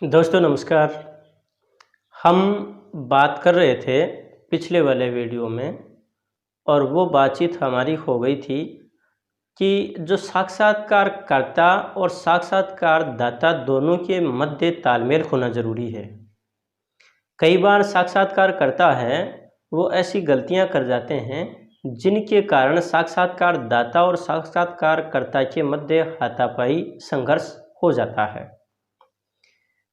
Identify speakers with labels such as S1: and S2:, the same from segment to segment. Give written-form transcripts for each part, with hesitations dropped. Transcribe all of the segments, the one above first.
S1: दोस्तों नमस्कार। हम बात कर रहे थे पिछले वाले वीडियो में और वो बातचीत हमारी हो गई थी कि जो साक्षात्कारकर्ता और साक्षात्कारदाता दोनों के मध्य तालमेल होना ज़रूरी है। कई बार साक्षात्कारकर्ता है वो ऐसी गलतियां कर जाते हैं जिनके कारण साक्षात्कारदाता और साक्षात्कारकर्ता के मध्य हाथापाई संघर्ष हो जाता है।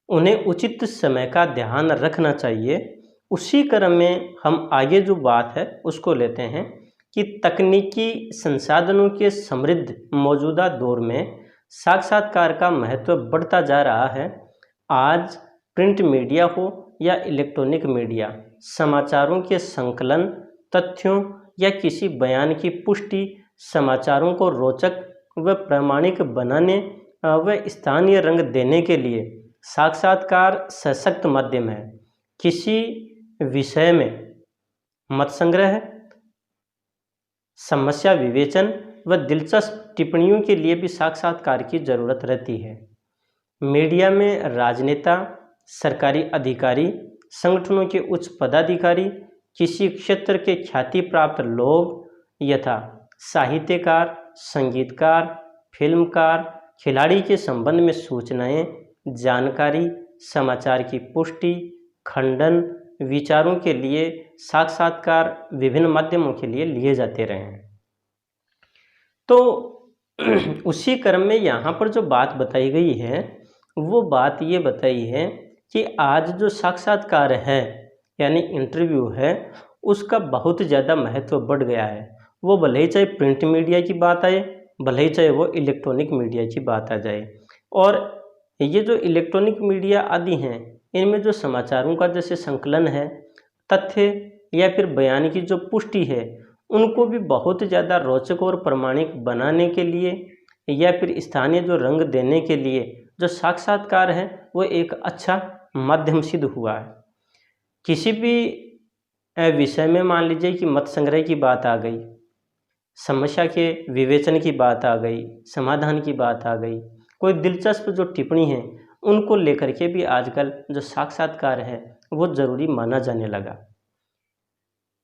S1: उन्हें उचित समय का ध्यान रखना चाहिए। उसी क्रम में हम आगे जो बात है उसको लेते हैं कि तकनीकी संसाधनों के समृद्ध मौजूदा दौर में साक्षात्कार का महत्व बढ़ता जा रहा है। आज प्रिंट मीडिया हो या इलेक्ट्रॉनिक मीडिया, समाचारों के संकलन, तथ्यों या किसी बयान की पुष्टि, समाचारों को रोचक व प्रामाणिक बनाने व स्थानीय रंग देने के लिए साक्षात्कार सशक्त माध्यम है। किसी विषय में मत संग्रह, समस्या विवेचन व दिलचस्प टिप्पणियों के लिए भी साक्षात्कार की जरूरत रहती है। मीडिया में राजनेता, सरकारी अधिकारी, संगठनों के उच्च पदाधिकारी, किसी क्षेत्र के ख्याति प्राप्त लोग यथा साहित्यकार, संगीतकार, फिल्मकार, खिलाड़ी के संबंध में सूचनाएं, जानकारी, समाचार की पुष्टि, खंडन, विचारों के लिए साक्षात्कार विभिन्न माध्यमों के लिए लिए जाते रहे हैं। तो उसी क्रम में यहाँ पर जो बात बताई गई है वो बात ये बताई है कि आज जो साक्षात्कार है यानी इंटरव्यू है उसका बहुत ज़्यादा महत्व बढ़ गया है। वो भले ही चाहे प्रिंट मीडिया की बात आए, भले ही चाहे वो इलेक्ट्रॉनिक मीडिया की बात आ जाए। और ये जो इलेक्ट्रॉनिक मीडिया आदि हैं इनमें जो समाचारों का जैसे संकलन है, तथ्य या फिर बयान की जो पुष्टि है, उनको भी बहुत ज़्यादा रोचक और प्रामाणिक बनाने के लिए या फिर स्थानीय जो रंग देने के लिए जो साक्षात्कार है वो एक अच्छा माध्यम सिद्ध हुआ है। किसी भी विषय में मान लीजिए कि मत संग्रह की बात आ गई, समस्या के विवेचन की बात आ गई, समाधान की बात आ गई, कोई दिलचस्प जो टिप्पणी है उनको लेकर के भी आजकल जो साक्षात्कार है वो ज़रूरी माना जाने लगा।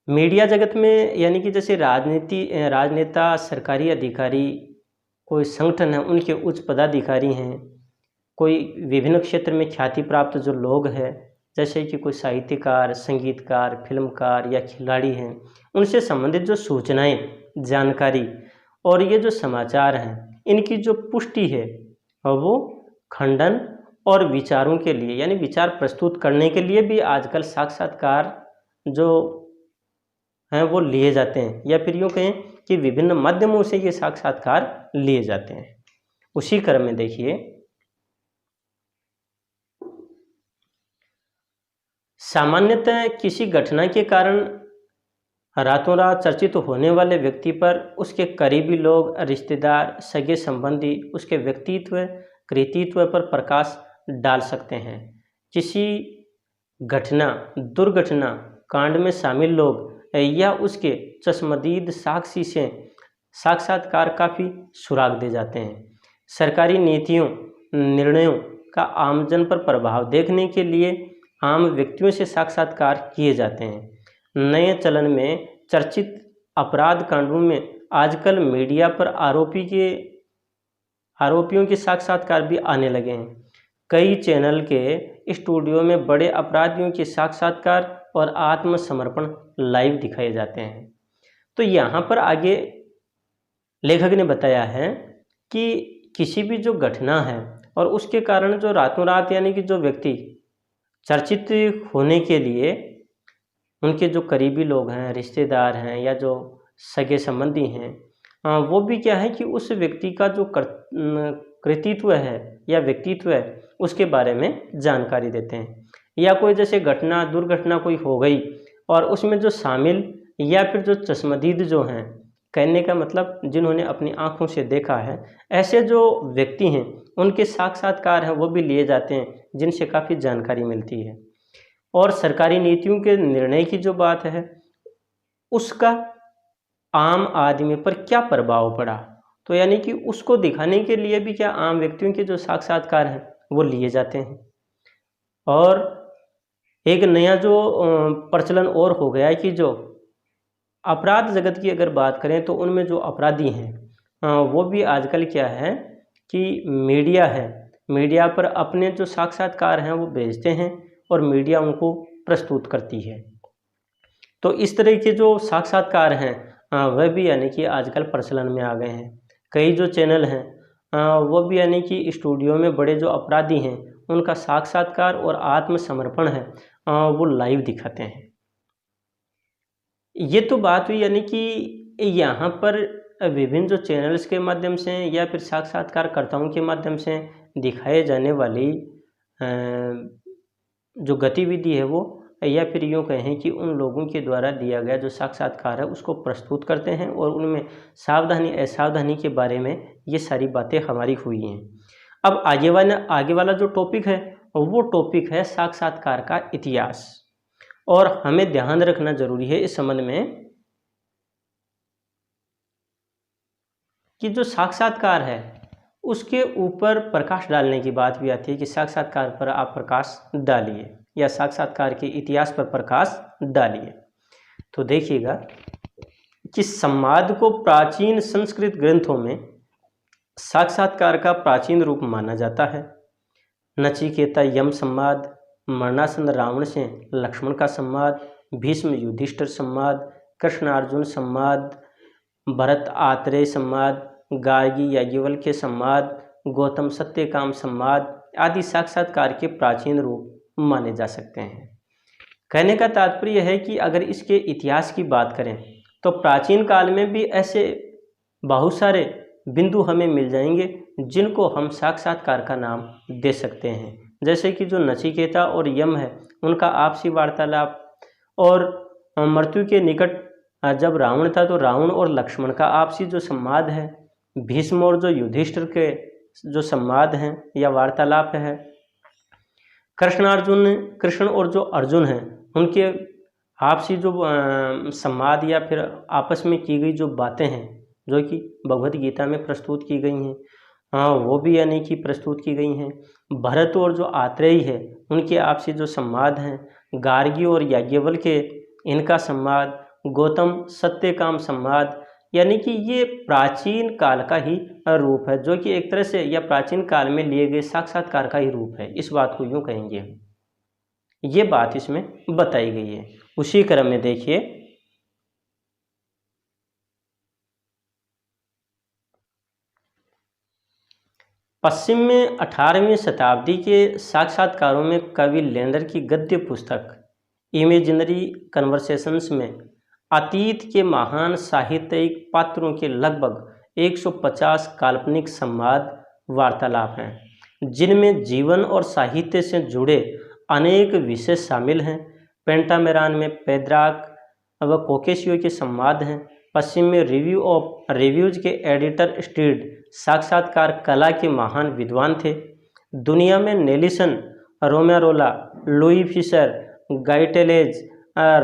S1: मीडिया जगत में यानी कि जैसे राजनेता, सरकारी अधिकारी, कोई संगठन है उनके उच्च पदाधिकारी हैं, कोई विभिन्न क्षेत्र में ख्याति प्राप्त जो लोग हैं जैसे कि कोई साहित्यकार, संगीतकार, फिल्मकार या खिलाड़ी हैं, उनसे संबंधित जो सूचनाएं, जानकारी और ये जो समाचार हैं इनकी जो पुष्टि है वो खंडन और विचारों के लिए यानी विचार प्रस्तुत करने के लिए भी आजकल साक्षात्कार जो हैं वो लिए जाते हैं, या फिर यूँ कहें कि विभिन्न माध्यमों से ये साक्षात्कार लिए जाते हैं। उसी क्रम में देखिए, सामान्यतः किसी घटना के कारण रातों रात चर्चित होने वाले व्यक्ति पर उसके करीबी लोग, रिश्तेदार, सगे संबंधी उसके व्यक्तित्व, कृतित्व पर प्रकाश डाल सकते हैं। किसी घटना, दुर्घटना कांड में शामिल लोग या उसके चश्मदीद साक्षी से साक्षात्कार काफ़ी सुराग दे जाते हैं। सरकारी नीतियों, निर्णयों का आमजन पर प्रभाव देखने के लिए आम व्यक्तियों से साक्षात्कार किए जाते हैं। नए चलन में चर्चित अपराध कांडों में आजकल मीडिया पर आरोपियों के साक्षात्कार भी आने लगे हैं। कई चैनल के स्टूडियो में बड़े अपराधियों के साक्षात्कार और आत्मसमर्पण लाइव दिखाए जाते हैं। तो यहाँ पर आगे लेखक ने बताया है कि किसी भी जो घटना है और उसके कारण जो रातों रात यानी कि जो व्यक्ति चर्चित होने के लिए उनके जो करीबी लोग हैं, रिश्तेदार हैं या जो सगे संबंधी हैं, वो भी क्या है कि उस व्यक्ति का जो कृतित्व है या व्यक्तित्व है उसके बारे में जानकारी देते हैं। या कोई जैसे घटना, दुर्घटना कोई हो गई और उसमें जो शामिल या फिर जो चश्मदीद जो हैं, कहने का मतलब जिन्होंने अपनी आंखों से देखा है, ऐसे जो व्यक्ति हैं उनके साक्षात्कार हैं वो भी लिए जाते हैं जिनसे काफ़ी जानकारी मिलती है। और सरकारी नीतियों के निर्णय की जो बात है उसका आम आदमी पर क्या प्रभाव पड़ा, तो यानी कि उसको दिखाने के लिए भी क्या आम व्यक्तियों के जो साक्षात्कार हैं वो लिए जाते हैं। और एक नया जो प्रचलन और हो गया है कि जो अपराध जगत की अगर बात करें तो उनमें जो अपराधी हैं वो भी आजकल क्या है कि मीडिया है, मीडिया पर अपने जो साक्षात्कार हैं वो भेजते हैं और मीडिया उनको प्रस्तुत करती है। तो इस तरह के जो साक्षात्कार हैं वह भी यानी कि आजकल प्रचलन में आ गए हैं। कई जो चैनल हैं वो भी यानी कि स्टूडियो में बड़े जो अपराधी हैं उनका साक्षात्कार और आत्मसमर्पण है वो लाइव दिखाते हैं। ये तो बात हुई यानी कि यहाँ पर विभिन्न जो चैनल्स के माध्यम से या फिर साक्षात्कारकर्ताओं के माध्यम से दिखाए जाने वाली जो गतिविधि है वो, या फिर यूँ कहें कि उन लोगों के द्वारा दिया गया जो साक्षात्कार है उसको प्रस्तुत करते हैं और उनमें सावधानी असावधानी के बारे में ये सारी बातें हमारी हुई हैं। अब आगे वाला जो टॉपिक है वो टॉपिक है साक्षात्कार का इतिहास। और हमें ध्यान रखना जरूरी है इस संबंध में कि जो साक्षात्कार है उसके ऊपर प्रकाश डालने की बात भी आती है कि साक्षात्कार पर आप प्रकाश डालिए या साक्षात्कार के इतिहास पर प्रकाश डालिए। तो देखिएगा कि संवाद को प्राचीन संस्कृत ग्रंथों में साक्षात्कार का प्राचीन रूप माना जाता है। नचिकेता यम संवाद, मरणासन रावण से लक्ष्मण का संवाद, भीष्म युधिष्ठिर संवाद, कृष्ण अर्जुन संवाद, भरत आत्रेय संवाद, गार्गी याज्ञवल्क्य संवाद, गौतम सत्यकाम संवाद आदि साक्षात्कार के प्राचीन रूप माने जा सकते हैं। कहने का तात्पर्य है कि अगर इसके इतिहास की बात करें तो प्राचीन काल में भी ऐसे बहुत सारे बिंदु हमें मिल जाएंगे जिनको हम साक्षात्कार का नाम दे सकते हैं। जैसे कि जो नचिकेता और यम है उनका आपसी वार्तालाप, और मृत्यु के निकट जब रावण था तो रावण और लक्ष्मण का आपसी जो संवाद है, भीष्म और जो युधिष्ठिर के जो संवाद हैं या वार्तालाप है, कृष्ण और जो अर्जुन हैं उनके आपसी जो संवाद या फिर आपस में की गई जो बातें हैं जो कि भगवत गीता में प्रस्तुत की गई हैं वो भी यानी कि प्रस्तुत की गई हैं। भरत और जो आत्रेय है उनके आपसी जो संवाद हैं, गार्गी और याज्ञवल्क्य इनका संवाद, गौतम सत्यकाम संवाद, यानी कि ये प्राचीन काल का ही रूप है जो कि एक तरह से या प्राचीन काल में लिए गए साक्षात्कार का ही रूप है। इस बात को यूँ कहेंगे हम, ये बात इसमें बताई गई है। उसी क्रम में देखिए पश्चिम में 18वीं शताब्दी के साक्षात्कारों में कवि लेंडर की गद्य पुस्तक इमेजिनरी कन्वर्सेशंस में अतीत के महान साहित्यिक पात्रों के लगभग 150 काल्पनिक संवाद वार्तालाप हैं जिनमें जीवन और साहित्य से जुड़े अनेक विषय शामिल हैं। पेंटामेरान में पेद्राक व कोकेशियो के संवाद हैं। पश्चिम में रिव्यू ऑफ रिव्यूज के एडिटर स्टीड साक्षात्कार कला के महान विद्वान थे। दुनिया में नेलिसन, रोमेरोला, लुई फिशर, गाइटेलेज,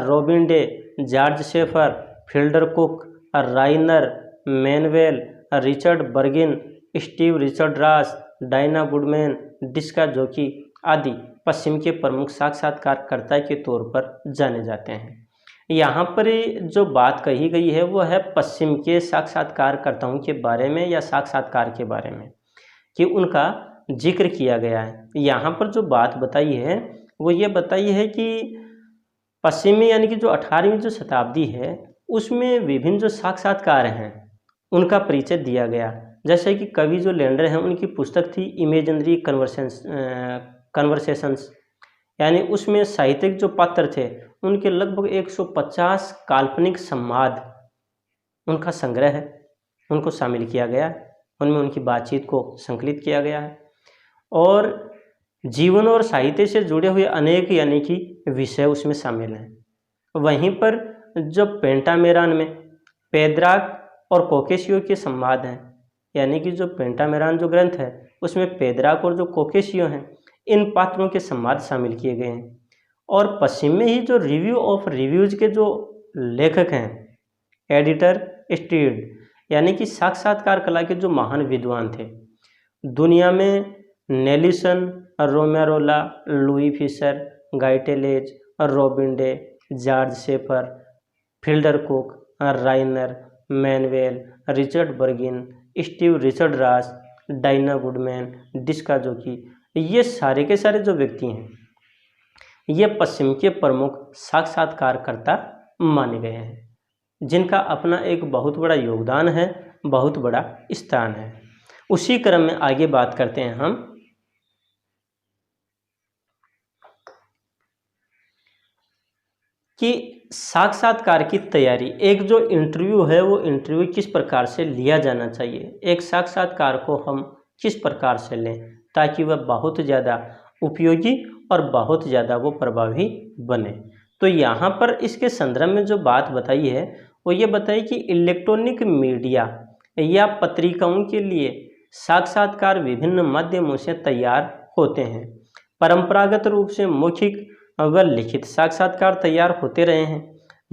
S1: Robin Day, George Schaefer, Fielder Cook, Rainer Manuel, Richard Bergin, Steve Richard Ross, Diana Goodman, डिस्का जोकी आदि पश्चिम के प्रमुख साक्षात्कारकर्ता के तौर पर जाने जाते हैं। यहाँ पर जो बात कही गई है वो है पश्चिम के साक्षात्कारकर्ताओं के बारे में या साक्षात्कार के बारे में कि उनका जिक्र किया गया है। यहाँ पर जो बात बताई है वो ये बताई है कि पश्चिम में यानी कि जो 18वीं जो शताब्दी है उसमें विभिन्न जो साक्षात्कार हैं उनका परिचय दिया गया। जैसे कि कवि जो लेंडर हैं उनकी पुस्तक थी इमेजिनरी कन्वर्सेशंस, यानी उसमें साहित्यिक जो पात्र थे उनके लगभग 150 काल्पनिक संवाद उनका संग्रह है, उनको शामिल किया गया है, उनमें उनकी बातचीत को संकलित किया गया है और जीवन और साहित्य से जुड़े हुए अनेक यानी कि विषय उसमें शामिल हैं। वहीं पर जो पेंटामेरान में पेद्राक और कोकेशियो के संवाद हैं, यानी कि जो पेंटामेरान जो ग्रंथ है उसमें पेद्राक और जो कोकेशियो हैं इन पात्रों के संवाद शामिल किए गए हैं। और पश्चिम में ही जो रिव्यू ऑफ रिव्यूज के जो लेखक हैं एडिटर स्टीड, यानी कि साक्षात्कार कला के जो महान विद्वान थे। दुनिया में नेलिसन, रोमेरोला, लुई फिशर, गाइटेलेज, Robin Day, George Schaefer, Fielder Cook, Rainer, Manuel, Richard Bergin, Steve Richard Ross, Diana Goodman, डिस्का जोकी, ये सारे के सारे जो व्यक्ति हैं ये पश्चिम के प्रमुख साक्षात्कारकर्ता माने गए हैं, जिनका अपना एक बहुत बड़ा योगदान है, बहुत बड़ा स्थान है। उसी क्रम में आगे बात करते हैं हम कि साक्षात्कार की तैयारी, एक जो इंटरव्यू है वो इंटरव्यू किस प्रकार से लिया जाना चाहिए, एक साक्षात्कार को हम किस प्रकार से लें ताकि वह बहुत ज़्यादा उपयोगी और बहुत ज़्यादा वो प्रभावी बने। तो यहाँ पर इसके संदर्भ में जो बात बताई है वो ये बताई कि इलेक्ट्रॉनिक मीडिया या पत्रिकाओं के लिए साक्षात्कार विभिन्न माध्यमों से तैयार होते हैं। परंपरागत रूप से मौखिक व लिखित साक्षात्कार तैयार होते रहे हैं।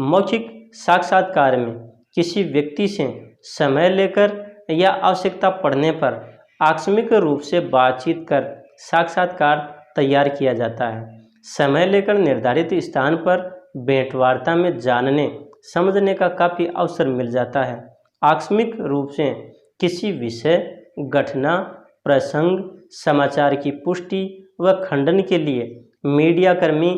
S1: मौखिक साक्षात्कार में किसी व्यक्ति से समय लेकर या आवश्यकता पड़ने पर आकस्मिक रूप से बातचीत कर साक्षात्कार तैयार किया जाता है। समय लेकर निर्धारित स्थान पर भेंटवार्ता में जानने समझने का काफ़ी अवसर मिल जाता है। आकस्मिक रूप से किसी विषय, घटना, प्रसंग, समाचार की पुष्टि व खंडन के लिए मीडियाकर्मी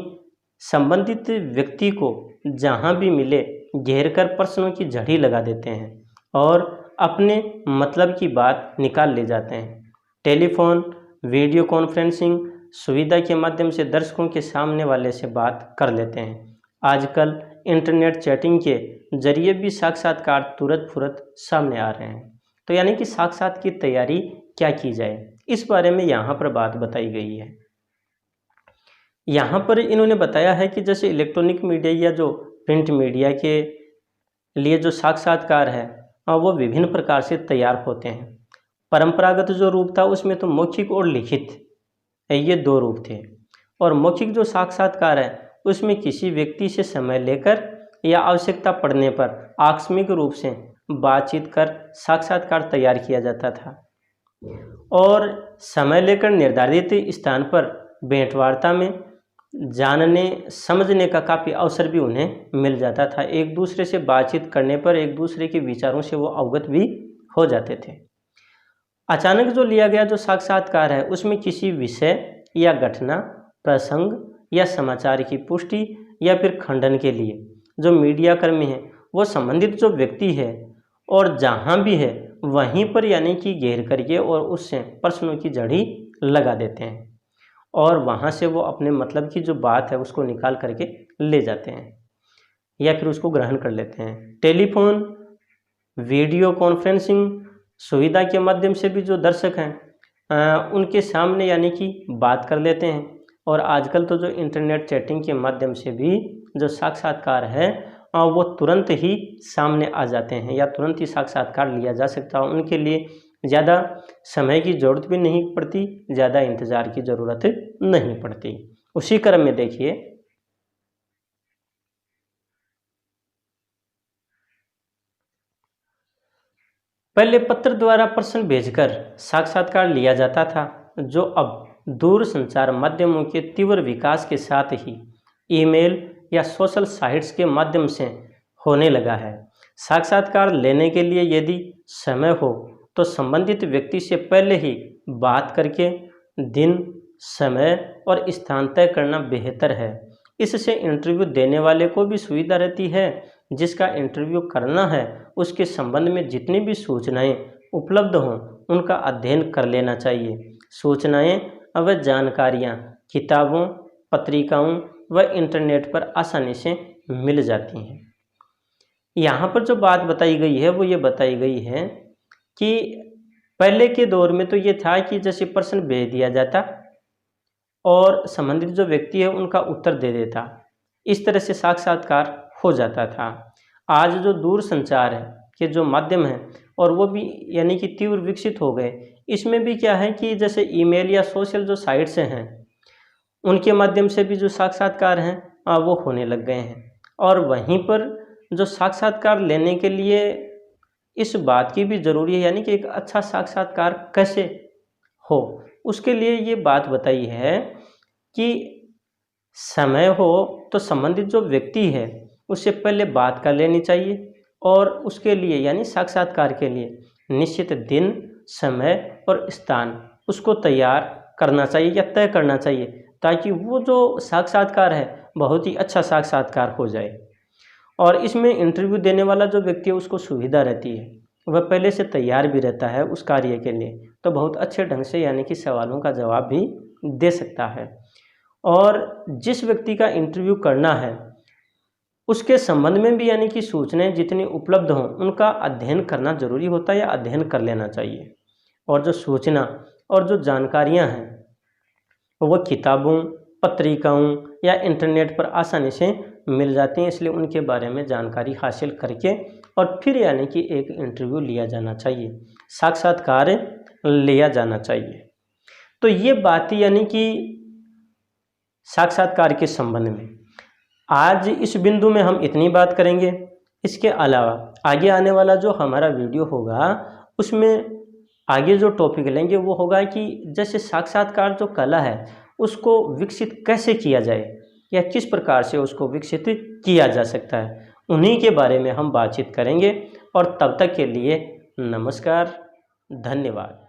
S1: संबंधित व्यक्ति को जहां भी मिले घेरकर प्रश्नों की झड़ी लगा देते हैं और अपने मतलब की बात निकाल ले जाते हैं। टेलीफोन, वीडियो कॉन्फ्रेंसिंग सुविधा के माध्यम से दर्शकों के सामने वाले से बात कर लेते हैं। आजकल इंटरनेट चैटिंग के जरिए भी साक्षात्कार तुरंत फुरत सामने आ रहे हैं। तो यानी कि साक्षात की तैयारी क्या की जाए, इस बारे में यहाँ पर बात बताई गई है। यहाँ पर इन्होंने बताया है कि जैसे इलेक्ट्रॉनिक मीडिया या जो प्रिंट मीडिया के लिए जो साक्षात्कार है वो विभिन्न प्रकार से तैयार होते हैं। परंपरागत जो रूप था उसमें तो मौखिक और लिखित ये दो रूप थे, और मौखिक जो साक्षात्कार है उसमें किसी व्यक्ति से समय लेकर या आवश्यकता पड़ने पर आकस्मिक रूप से बातचीत कर साक्षात्कार तैयार किया जाता था, और समय लेकर निर्धारित स्थान पर भेंटवार्ता में जानने समझने का काफ़ी अवसर भी उन्हें मिल जाता था। एक दूसरे से बातचीत करने पर एक दूसरे के विचारों से वो अवगत भी हो जाते थे। अचानक जो लिया गया जो साक्षात्कार है उसमें किसी विषय या घटना, प्रसंग या समाचार की पुष्टि या फिर खंडन के लिए जो मीडियाकर्मी है वो संबंधित जो व्यक्ति है और जहाँ भी है वहीं पर यानी कि घेर करके और उससे प्रश्नों की झड़ी लगा देते हैं और वहाँ से वो अपने मतलब की जो बात है उसको निकाल करके ले जाते हैं या फिर उसको ग्रहण कर लेते हैं। टेलीफोन, वीडियो कॉन्फ्रेंसिंग सुविधा के माध्यम से भी जो दर्शक हैं उनके सामने यानी कि बात कर लेते हैं, और आजकल तो जो इंटरनेट चैटिंग के माध्यम से भी जो साक्षात्कार है वो तुरंत ही सामने आ जाते हैं या तुरंत ही साक्षात्कार लिया जा सकता है। उनके लिए ज़्यादा समय की ज़रूरत भी नहीं पड़ती, ज़्यादा इंतज़ार की ज़रूरत नहीं पड़ती। उसी क्रम में देखिए पहले पत्र द्वारा प्रश्न भेजकर साक्षात्कार लिया जाता था, जो अब दूर संचार माध्यमों के तीव्र विकास के साथ ही ईमेल या सोशल साइट्स के माध्यम से होने लगा है। साक्षात्कार लेने के लिए यदि समय हो तो संबंधित व्यक्ति से पहले ही बात करके दिन, समय और स्थान तय करना बेहतर है। इससे इंटरव्यू देने वाले को भी सुविधा रहती है, जिसका इंटरव्यू करना है उसके संबंध में जितनी भी सूचनाएं उपलब्ध हों उनका अध्ययन कर लेना चाहिए। सूचनाएं व जानकारियां किताबों, पत्रिकाओं व इंटरनेट पर आसानी से मिल जाती हैं। यहाँ पर जो बात बताई गई है वो ये बताई गई है कि पहले के दौर में तो ये था कि जैसे प्रश्न भेज दिया जाता और संबंधित जो व्यक्ति है उनका उत्तर दे देता, इस तरह से साक्षात्कार हो जाता था। आज जो दूर संचार है के जो माध्यम हैं और वो भी यानी कि तीव्र विकसित हो गए, इसमें भी क्या है कि जैसे ईमेल या सोशल जो साइट्स हैं उनके माध्यम से भी जो साक्षात्कार हैं वो होने लग गए हैं, और वहीं पर जो साक्षात्कार लेने के लिए इस बात की भी ज़रूरी है यानी कि एक अच्छा साक्षात्कार कैसे हो, उसके लिए ये बात बताई है कि समय हो तो संबंधित जो व्यक्ति है उससे पहले बात कर लेनी चाहिए और उसके लिए यानी साक्षात्कार के लिए निश्चित दिन, समय और स्थान उसको तैयार करना चाहिए या तय करना चाहिए, ताकि वो जो साक्षात्कार है बहुत ही अच्छा साक्षात्कार हो जाए। और इसमें इंटरव्यू देने वाला जो व्यक्ति है उसको सुविधा रहती है, वह पहले से तैयार भी रहता है उस कार्य के लिए, तो बहुत अच्छे ढंग से यानी कि सवालों का जवाब भी दे सकता है। और जिस व्यक्ति का इंटरव्यू करना है उसके संबंध में भी यानी कि सूचनाएं जितनी उपलब्ध हों उनका अध्ययन करना जरूरी होता है या अध्ययन कर लेना चाहिए। और जो सूचना और जो जानकारियां हैं वह किताबों, पत्रिकाओं या इंटरनेट पर आसानी से मिल जाती हैं, इसलिए उनके बारे में जानकारी हासिल करके और फिर यानी कि एक इंटरव्यू लिया जाना चाहिए, साक्षात्कार लिया जाना चाहिए। तो ये बात यानी कि साक्षात्कार के संबंध में आज इस बिंदु में हम इतनी बात करेंगे। इसके अलावा आगे आने वाला जो हमारा वीडियो होगा उसमें आगे जो टॉपिक लेंगे वो होगा कि जैसे साक्षात्कार जो कला है उसको विकसित कैसे किया जाए या किस प्रकार से उसको विकसित किया जा सकता है, उन्हीं के बारे में हम बातचीत करेंगे। और तब तक के लिए नमस्कार, धन्यवाद।